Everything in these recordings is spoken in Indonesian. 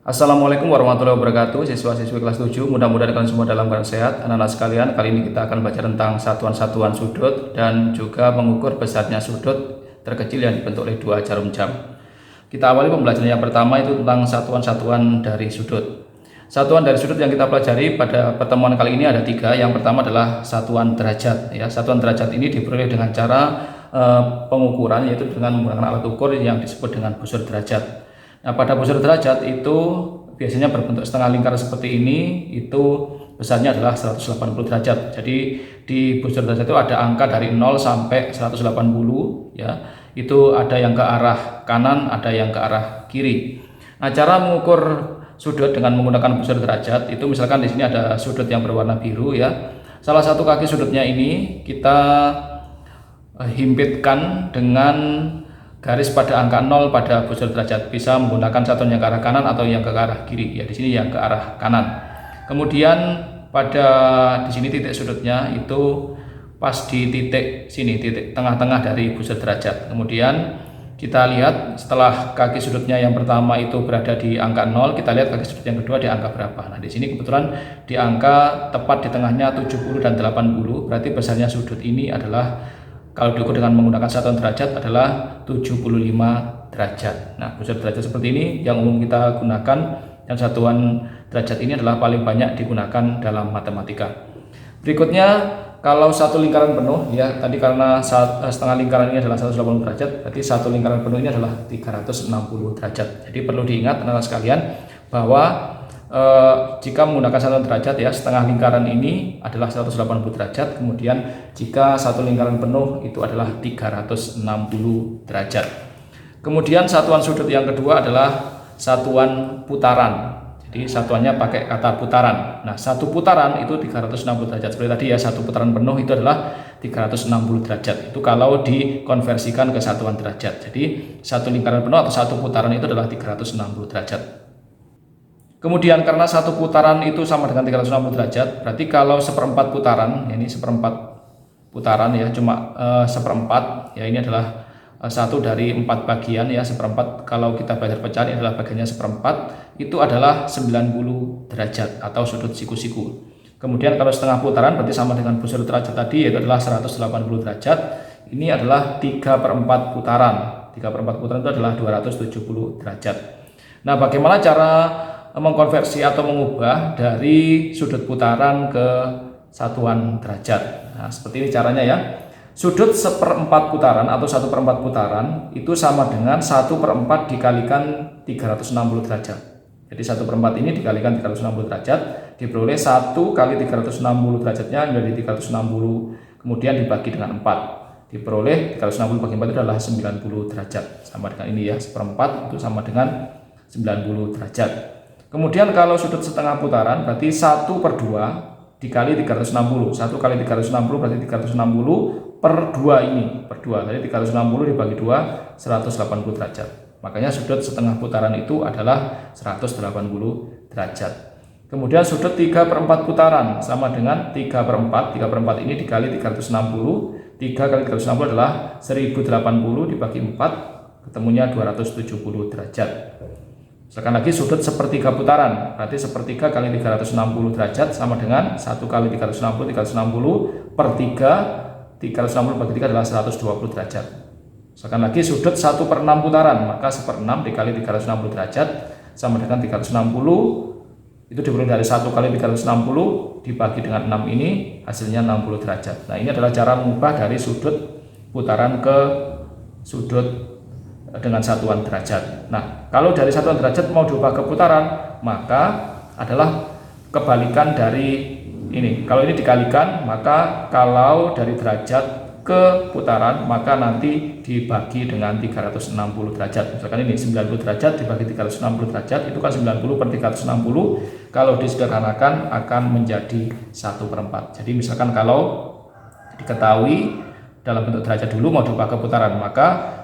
Assalamualaikum warahmatullahi wabarakatuh. Siswa-siswi kelas 7, mudah-mudahan kalian semua dalam keadaan sehat. Anak-anak sekalian, kali ini kita akan belajar tentang satuan-satuan sudut dan juga mengukur besarnya sudut terkecil yang dibentuk oleh dua jarum jam. Kita awali pembelajaran yang pertama itu tentang satuan-satuan dari sudut. Satuan dari sudut yang kita pelajari pada pertemuan kali ini ada tiga. Yang pertama adalah satuan derajat. Ya, satuan derajat ini diperoleh dengan cara pengukuran, yaitu dengan menggunakan alat ukur yang disebut dengan busur derajat. Nah, pada busur derajat itu biasanya berbentuk setengah lingkar seperti ini, itu besarnya adalah 180 derajat. Jadi di busur derajat itu ada angka dari 0 sampai 180 ya. Itu ada yang ke arah kanan, ada yang ke arah kiri. Nah, cara mengukur sudut dengan menggunakan busur derajat itu, misalkan di sini ada sudut yang berwarna biru ya. Salah satu kaki sudutnya ini kita himpitkan dengan garis pada angka 0 pada busur derajat. Bisa menggunakan satuan yang ke arah kanan atau yang ke arah kiri. Ya, di sini yang ke arah kanan. Kemudian di sini titik sudutnya itu pas di titik sini, titik tengah-tengah dari busur derajat. Kemudian kita lihat setelah kaki sudutnya yang pertama itu berada di angka 0, kita lihat kaki sudut yang kedua di angka berapa. Nah, di sini kebetulan di angka tepat di tengahnya 70 dan 80, berarti besarnya sudut ini adalah, kalau diukur dengan menggunakan satuan derajat, adalah 75 derajat. Nah, busur derajat seperti ini yang umum kita gunakan, dan satuan derajat ini adalah paling banyak digunakan dalam matematika. Berikutnya, kalau satu lingkaran penuh, ya tadi karena setengah lingkaran ini adalah 180 derajat, berarti satu lingkaran penuh ini adalah 360 derajat. Jadi perlu diingat anak-anak sekalian bahwa jika menggunakan satuan derajat, ya setengah lingkaran ini adalah 180 derajat, kemudian jika satu lingkaran penuh itu adalah 360 derajat. Kemudian satuan sudut yang kedua adalah satuan putaran. Jadi satuannya pakai kata putaran. Nah, satu putaran itu 360 derajat. Seperti tadi ya, satu putaran penuh itu adalah 360 derajat. Itu kalau dikonversikan ke satuan derajat. Jadi satu lingkaran penuh atau satu putaran itu adalah 360 derajat. Kemudian karena satu putaran itu sama dengan 360 derajat, berarti kalau seperempat putaran, ya ini seperempat putaran ya, cuma seperempat, ya ini adalah satu dari 4 bagian ya, seperempat. Kalau kita belajar pecahan, ini adalah bagiannya seperempat, itu adalah 90 derajat atau sudut siku-siku. Kemudian kalau setengah putaran berarti sama dengan busur derajat tadi, yaitu adalah 180 derajat. Ini adalah 3/4 putaran. 3/4 putaran itu adalah 270 derajat. Nah, bagaimana cara mengkonversi atau mengubah dari sudut putaran ke satuan derajat? Nah, seperti ini caranya ya. Sudut seperempat putaran atau 1/4 putaran itu sama dengan 1/4 dikalikan 360 derajat. Jadi 1/4 ini dikalikan 360 derajat, diperoleh 1 kali 360 derajatnya menjadi 360, kemudian dibagi dengan 4. Diperoleh 360 bagi 4 itu adalah 90 derajat. Sama dengan ini ya, seperempat itu sama dengan 90 derajat. Kemudian kalau sudut setengah putaran berarti 1/2 dikali 360. 1 kali 360 berarti 360 per 2 ini, per 2. Jadi 360 dibagi 2, 180 derajat. Makanya sudut setengah putaran itu adalah 180 derajat. Kemudian sudut 3/4 putaran sama dengan 3/4. 3/4 ini dikali 360. 3 kali 360 adalah 1080 dibagi 4, ketemunya 270 derajat. Misalkan lagi sudut sepertiga putaran, berarti sepertiga kali 360 derajat sama dengan 1 kali 360, 360 per 3, 360 bagi 3 adalah 120 derajat. Misalkan lagi sudut 1/6 putaran, maka 1/6 dikali 360 derajat sama dengan 360, itu diperoleh dari 1 kali 360 dibagi dengan 6 ini, hasilnya 60 derajat. Nah, ini adalah cara mengubah dari sudut putaran ke sudut dengan satuan derajat. Nah, kalau dari satuan derajat mau diubah ke putaran, maka adalah kebalikan dari ini. Kalau ini dikalikan, maka kalau dari derajat ke putaran, maka nanti dibagi dengan 360 derajat. Misalkan ini 90 derajat dibagi 360 derajat, itu kan 90 per 360. Kalau disederhanakan akan menjadi 1/4. Jadi misalkan kalau diketahui dalam bentuk derajat dulu mau diubah ke putaran, maka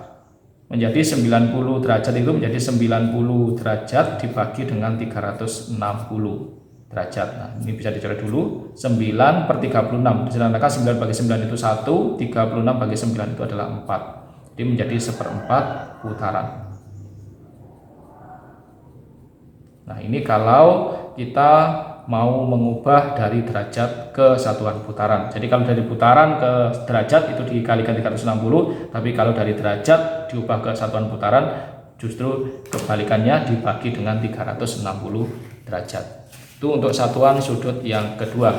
menjadi 90 derajat itu menjadi 90 derajat dibagi dengan 360 derajat. Nah, ini bisa dicoret dulu. 9 per 36. Disederhanakan 9 bagi 9 itu 1, 36 bagi 9 itu adalah 4. Jadi menjadi 1/4 putaran. Nah, ini kalau kita mau mengubah dari derajat ke satuan putaran. Jadi kalau dari putaran ke derajat itu dikalikan 360, tapi kalau dari derajat diubah ke satuan putaran justru kebalikannya, dibagi dengan 360 derajat. Itu untuk satuan sudut yang kedua.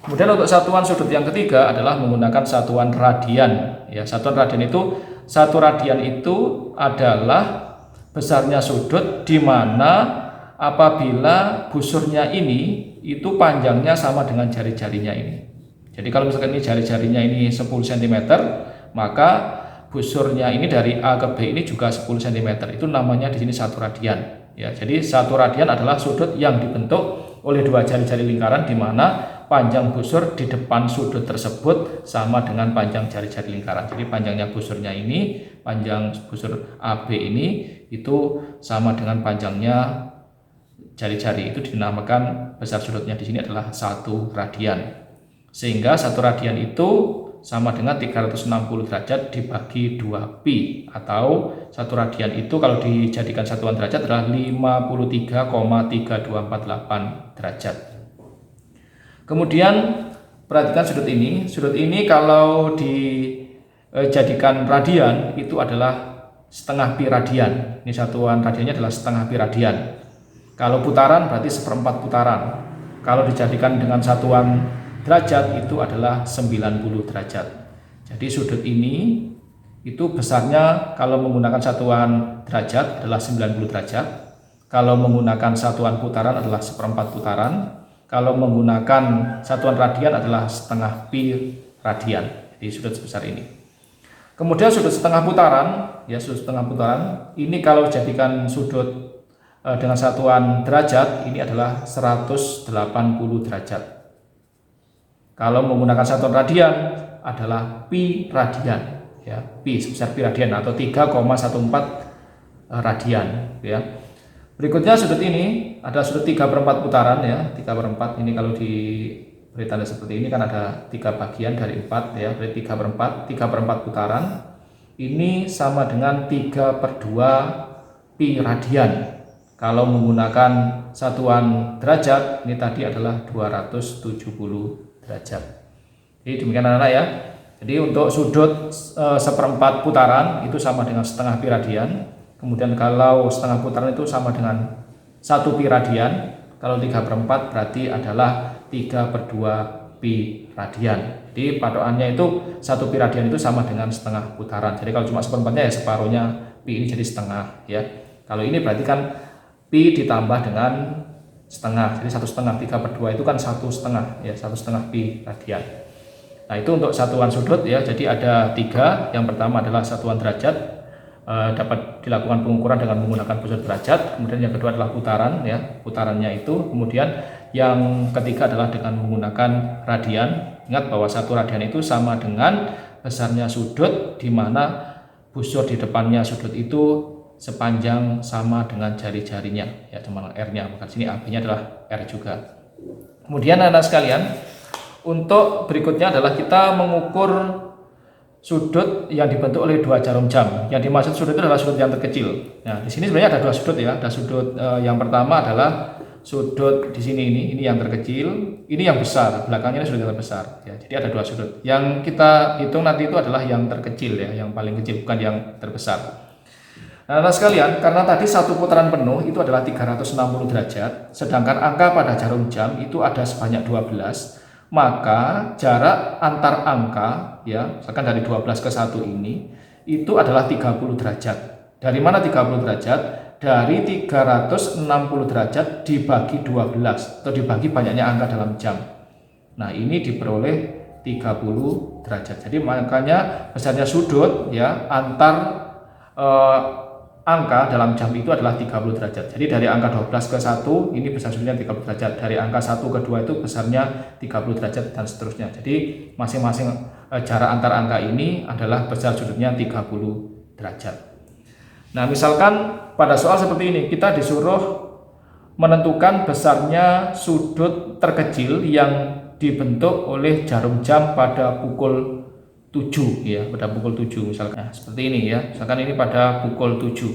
Kemudian untuk satuan sudut yang ketiga adalah menggunakan satuan radian. Ya, satuan radian itu, satu radian itu adalah besarnya sudut di mana apabila busurnya ini itu panjangnya sama dengan jari-jarinya ini. Jadi kalau misalkan ini jari-jarinya ini 10 cm, maka busurnya ini dari A ke B ini juga 10 cm. Itu namanya di sini satu radian. Ya, jadi satu radian adalah sudut yang dibentuk oleh dua jari-jari lingkaran di mana panjang busur di depan sudut tersebut sama dengan panjang jari-jari lingkaran. Jadi panjangnya busurnya ini, panjang busur AB ini itu sama dengan panjangnya jari-jari. Itu dinamakan besar sudutnya di sini adalah satu radian. Sehingga satu radian itu sama dengan 360 derajat dibagi 2 pi, atau satu radian itu kalau dijadikan satuan derajat adalah 53,3248 derajat. Kemudian perhatikan sudut ini. Sudut ini kalau dijadikan radian itu adalah setengah pi radian. Ini satuan radiannya adalah setengah pi radian. Kalau putaran berarti seperempat putaran. Kalau dijadikan dengan satuan derajat itu adalah 90 derajat. Jadi sudut ini itu besarnya kalau menggunakan satuan derajat adalah 90 derajat. Kalau menggunakan satuan putaran adalah seperempat putaran. Kalau menggunakan satuan radian adalah setengah pi radian. Jadi sudut sebesar ini. Kemudian sudut setengah putaran, ya sudut setengah putaran ini kalau jadikan sudut dengan satuan derajat ini adalah 180 derajat. Kalau menggunakan satuan radian adalah pi radian, ya, pi sebesar pi radian atau 3,14 radian, ya. Berikutnya sudut ini ada sudut 3/4 putaran, ya, 3/4. Ini kalau diberi tanda seperti ini kan ada 3 bagian dari 4, ya, berarti 3/4 putaran. Ini sama dengan 3/2 pi radian. Kalau menggunakan satuan derajat ini tadi adalah 270 derajat. Jadi demikian anak-anak, ya. Jadi untuk sudut seperempat putaran itu sama dengan setengah pi radian. Kemudian kalau setengah putaran itu sama dengan 1 pi radian. Kalau 3/4 berarti adalah 3/2 pi radian. Jadi patokannya itu 1 pi radian itu sama dengan setengah putaran. Jadi kalau cuma seperempatnya ya separuhnya pi ini jadi setengah, ya. Kalau ini berarti kan pi ditambah dengan setengah, jadi 1/2, 3/2 itu kan 1/2, ya, 1/2 pi radian. Nah itu untuk satuan sudut, ya. Jadi ada 3. Yang pertama adalah satuan derajat, dapat dilakukan pengukuran dengan menggunakan busur derajat. Kemudian yang kedua adalah putaran, ya, putarannya itu. Kemudian yang ketiga adalah dengan menggunakan radian. Ingat bahwa satu radian itu sama dengan besarnya sudut di mana busur di depannya sudut itu sepanjang sama dengan jari-jarinya, ya, teman R-nya. Maka sini AB-nya adalah R juga. Kemudian anak sekalian, untuk berikutnya adalah kita mengukur sudut yang dibentuk oleh dua jarum jam. Yang dimaksud sudut itu adalah sudut yang terkecil. Nah, di sini sebenarnya ada dua sudut, ya. Ada sudut yang pertama adalah sudut di sini ini yang terkecil, ini yang besar, belakangnya ini sudut yang terbesar. Ya, jadi ada dua sudut. Yang kita hitung nanti itu adalah yang terkecil, ya, yang paling kecil, bukan yang terbesar. Nah, sekalian, karena tadi satu putaran penuh itu adalah 360 derajat, sedangkan angka pada jarum jam itu ada sebanyak 12, maka jarak antar angka, ya, misalkan dari 12 ke 1 ini, itu adalah 30 derajat. Dari mana 30 derajat? Dari 360 derajat dibagi 12, atau dibagi banyaknya angka dalam jam. Nah, ini diperoleh 30 derajat. Jadi makanya besarnya sudut, ya, antar angka dalam jam itu adalah 30 derajat. Jadi dari angka 12 ke 1 ini besar sudutnya 30 derajat. Dari angka 1 ke 2 itu besarnya 30 derajat dan seterusnya. Jadi masing-masing jarak antar angka ini adalah besar sudutnya 30 derajat. Nah, misalkan pada soal seperti ini kita disuruh menentukan besarnya sudut terkecil yang dibentuk oleh jarum jam pada pukul 7, ya, pada pukul 7 misalkan. Nah, seperti ini, ya. Misalkan ini pada pukul 7.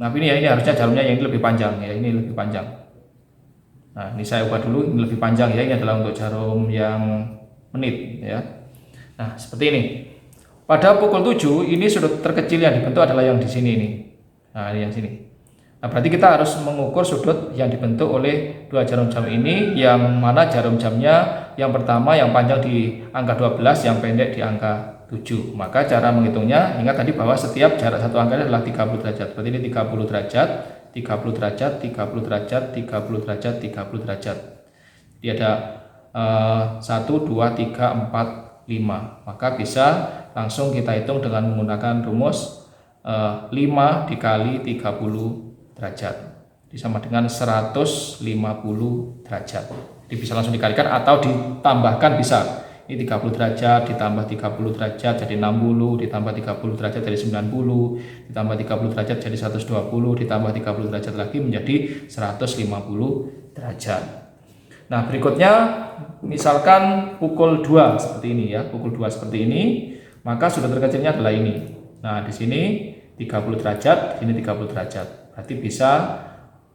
Nah ini harusnya jarumnya yang ini lebih panjang ya, ini lebih panjang. Nah ini saya ubah dulu, ini lebih panjang ya, ini adalah untuk jarum yang menit ya. Nah seperti ini. Pada pukul 7 ini sudut terkecil yang dibentuk adalah yang di sini ini. Nah ini yang sini. Nah berarti kita harus mengukur sudut yang dibentuk oleh dua jarum jam ini, yang mana jarum jamnya yang pertama yang panjang di angka 12, yang pendek di angka 7. Maka cara menghitungnya, ingat tadi bahwa setiap jarak satu angka adalah 30 derajat. Berarti ini 30 derajat, 30 derajat, 30 derajat, 30 derajat, 30 derajat. Jadi ada 1, 2, 3, 4, 5. Maka bisa langsung kita hitung dengan menggunakan rumus 5 dikali 30 derajat. Jadi sama dengan 150 derajat. Jadi bisa langsung dikalikan atau ditambahkan bisa. Ini 30 derajat ditambah 30 derajat jadi 60, ditambah 30 derajat jadi 90, ditambah 30 derajat jadi 120, ditambah 30 derajat lagi menjadi 150 derajat. Nah berikutnya misalkan pukul 2 seperti ini ya, pukul 2 seperti ini, maka sudut terkecilnya adalah ini. Nah di sini 30 derajat, di sini 30 derajat. Berarti bisa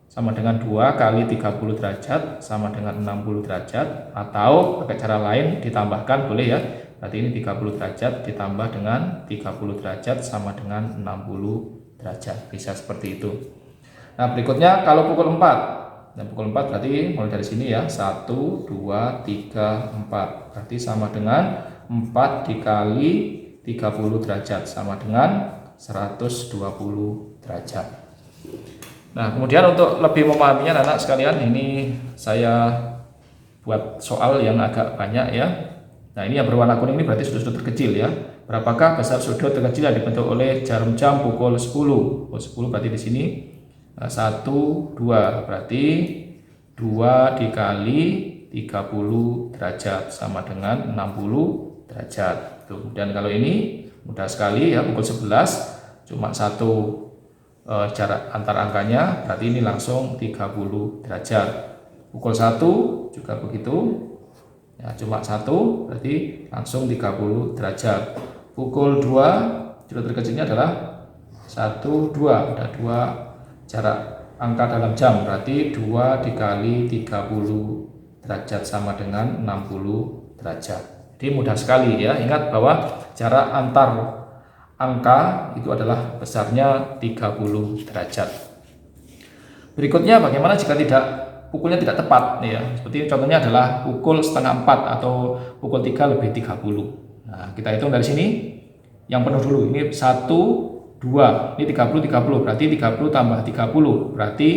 sama dengan 2 kali 30 derajat sama dengan 60 derajat, atau pakai cara lain ditambahkan boleh ya. Berarti ini 30 derajat ditambah dengan 30 derajat sama dengan 60 derajat. Bisa seperti itu. Nah berikutnya kalau pukul 4. Nah pukul 4 berarti mulai dari sini ya. 1, 2, 3, 4. Berarti sama dengan 4 dikali 30 derajat sama dengan 120 derajat. Nah kemudian untuk lebih memahaminya anak-anak sekalian, ini saya buat soal yang agak banyak ya. Nah ini yang berwarna kuning ini berarti sudut-sudut terkecil ya. Berapakah besar sudut terkecil yang dibentuk oleh jarum jam pukul 10? Pukul 10 berarti di sini 1, 2, berarti 2 dikali 30 derajat sama dengan 60 derajat. Tuh. Dan kalau ini mudah sekali ya, pukul 11 cuma 1 jarak antar angkanya, berarti ini langsung 30 derajat. Pukul 1 juga begitu ya, cuma 1 berarti langsung 30 derajat. Pukul 2 sudut terkecilnya adalah 1, 2, ada 2 jarak angka dalam jam, berarti 2 dikali 30 derajat sama dengan 60 derajat. Jadi mudah sekali ya, ingat bahwa jarak antar angka itu adalah besarnya 30 derajat. Berikutnya bagaimana jika pukulnya tidak tepat ya. Seperti contohnya adalah pukul setengah 4 atau pukul 3 lebih 30. Nah, kita hitung dari sini yang penuh dulu. Ini 1, 2, ini 30, 30, berarti 30 tambah 30, berarti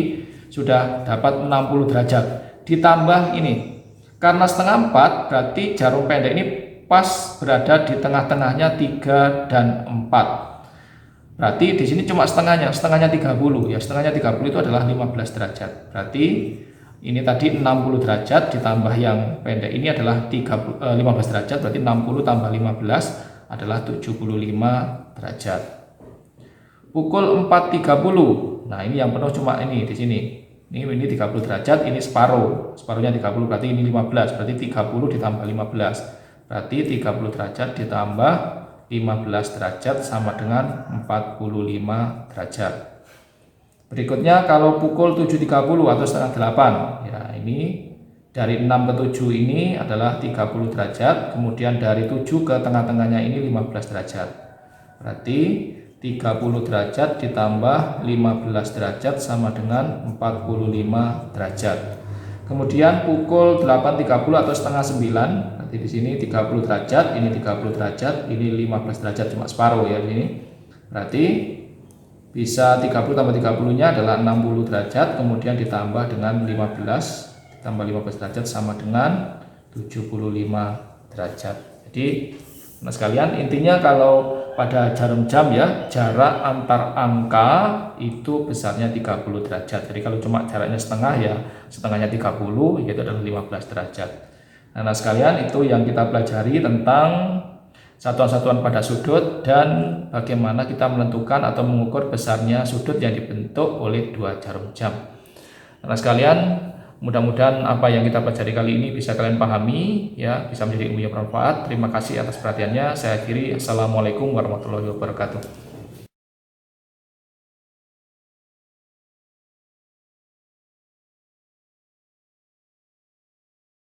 sudah dapat 60 derajat. Ditambah ini, karena setengah 4 berarti jarum pendek ini pas berada di tengah-tengahnya 3 dan 4. Berarti di sini cuma setengahnya 30 ya. Setengahnya 30 itu adalah 15 derajat. Berarti ini tadi 60 derajat ditambah yang pendek ini adalah 15 derajat, berarti 60 tambah 15 adalah 75 derajat. Pukul 4.30. Nah, ini yang penuh cuma ini di sini. Ini 30 derajat, ini separuh. Separuhnya 30 berarti ini 15, berarti 30 ditambah 15. Berarti 30 derajat ditambah 15 derajat sama dengan 45 derajat. Berikutnya kalau pukul 7.30 atau setengah 8. Ya, ini dari 6 ke 7 ini adalah 30 derajat. Kemudian dari 7 ke tengah-tengahnya ini 15 derajat. Berarti 30 derajat ditambah 15 derajat sama dengan 45 derajat. Kemudian pukul 8.30 atau setengah 9. Di sini 30 derajat, ini 30 derajat, ini 15 derajat cuma separuh ya di sini. Berarti bisa 30 tambah 30-nya adalah 60 derajat, kemudian ditambah dengan 15 derajat sama dengan 75 derajat. Jadi nah sekalian, intinya kalau pada jarum jam ya, jarak antar angka itu besarnya 30 derajat. Jadi kalau cuma jaraknya setengah ya, setengahnya 30 yaitu adalah 15 derajat. Nah sekalian, itu yang kita pelajari tentang satuan-satuan pada sudut dan bagaimana kita menentukan atau mengukur besarnya sudut yang dibentuk oleh dua jarum jam. Nah sekalian, mudah-mudahan apa yang kita pelajari kali ini bisa kalian pahami ya, bisa menjadi ilmu yang bermanfaat. Terima kasih atas perhatiannya. Saya akhiri. Assalamualaikum warahmatullahi wabarakatuh.